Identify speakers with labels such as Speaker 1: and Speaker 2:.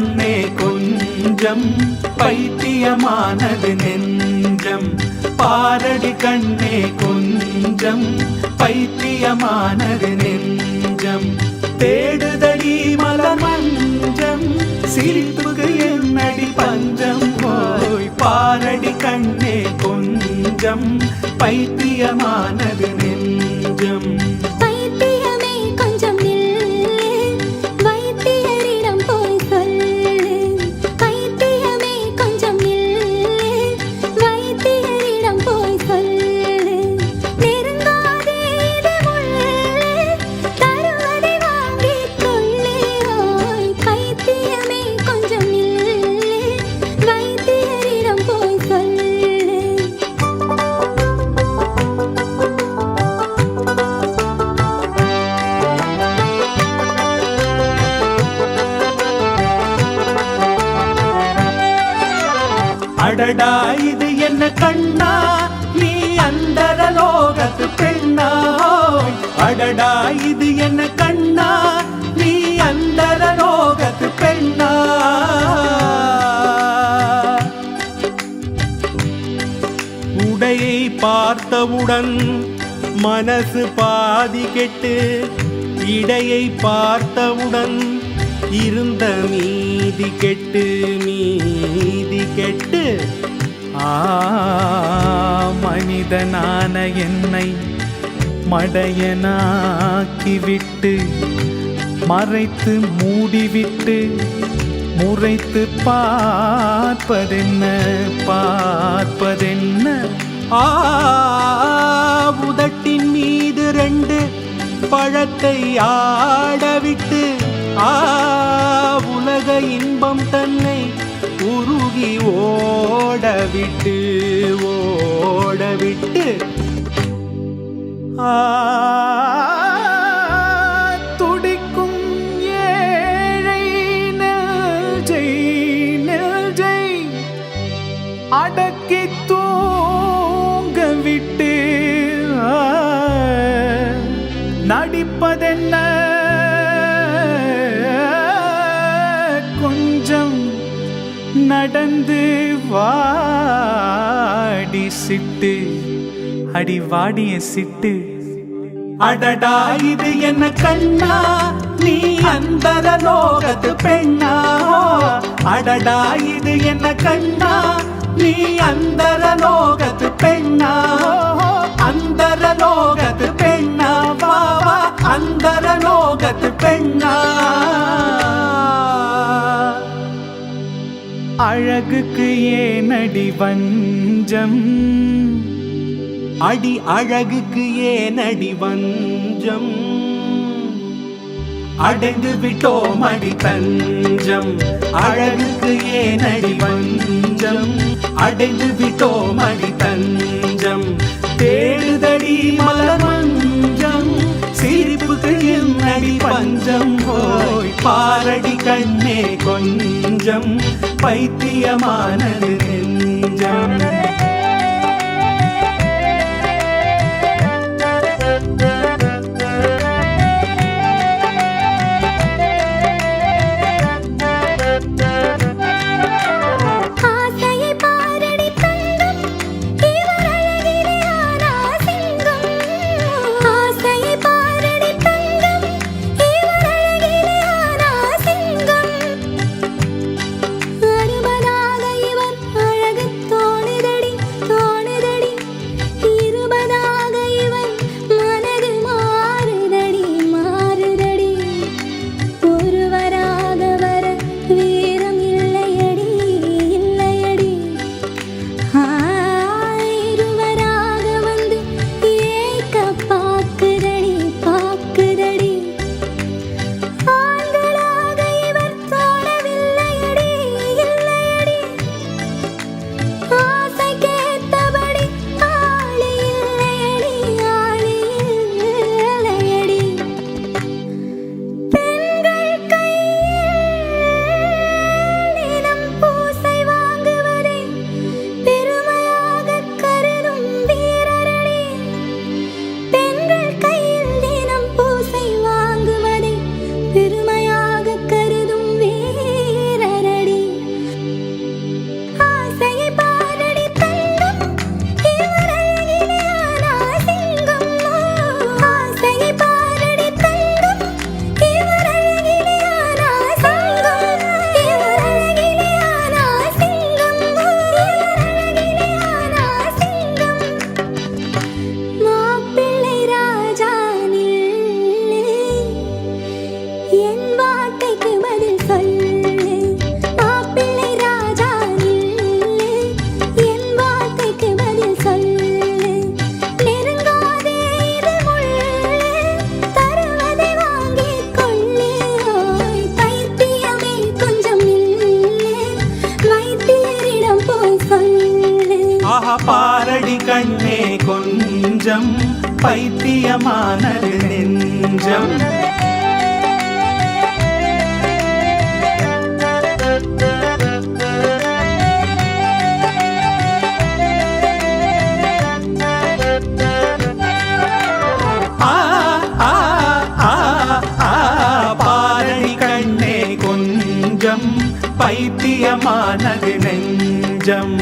Speaker 1: கண்ணே கொஞ்சம் பைத்தியமானது நெஞ்சம் பாரடி கண்ணே கொஞ்சம் பைத்தியமானது நெஞ்சம் தேடுதடி மலர் மஞ்சம் சிரிப்புக்கு என்னடி பஞ்சம் போய் பாரடி கண்ணே கொஞ்சம் பைத்தியமானது நெஞ்சம் அடடா இது என்ன கண்ணா நீ அந்தர லோகத்து பெண்ணா அடடா இது என்ன கண்ணா நீ அந்தர லோகத்து பெண்ணா உடையை பார்த்தவுடன் மனசு பாதி கெட்டு இடையை பார்த்தவுடன் இருந்த மீதி கெட்டு மனிதனான என்னை மடையனாக்கிவிட்டு மறைத்து மூடிவிட்டு முறைத்து பார்ப்பதென்ன உதட்டின் மீது 2 பழத்தை ஆடவிட்டு உலக இன்பம் தன்னை உருகி ஓடவிட்டு துடிக்கும் ஏழை நெஞ்சை அடக்கி தூங்க விட்டு நடிப்பதென்ன கொஞ்சம் நடந்து வாடி சிட்டு அடி வாடிய சிட்டு அடடா இது என்ன கண்ணா நீ அந்தர லோகத்து பெண்ணா அடடா இது என்ன கண்ணா நீ அந்தர லோகத்து பெண்ணா அந்தர லோகத்து பெண்ணா வா அந்தர லோகத்து பெண்ணா அழகுக்கு ஏனடி வஞ்சம் அடி அழகுக்கு ஏனடி வஞ்சம் அடைந்து விட்டோம் அடி தஞ்சம் அழகுக்கு ஏனடி வஞ்சம் அடைந்து விட்டோம் அடி தஞ்சம் தேடுதடி மலர் மஞ்சம் சிரிப்புக்கு என்னடி பஞ்சம் போய் பாரடி கண்ணே கொஞ்சம் பைத்தியமானது நெஞ்சம்
Speaker 2: அருமதாக இவர் அழகு தோணிதழ்
Speaker 1: பாரடி கண்ணே கொஞ்சம் பைத்தியமானது நெஞ்சம். பாரடி கண்ணே கொஞ்சம் பைத்தியமானது நெஞ்சம்.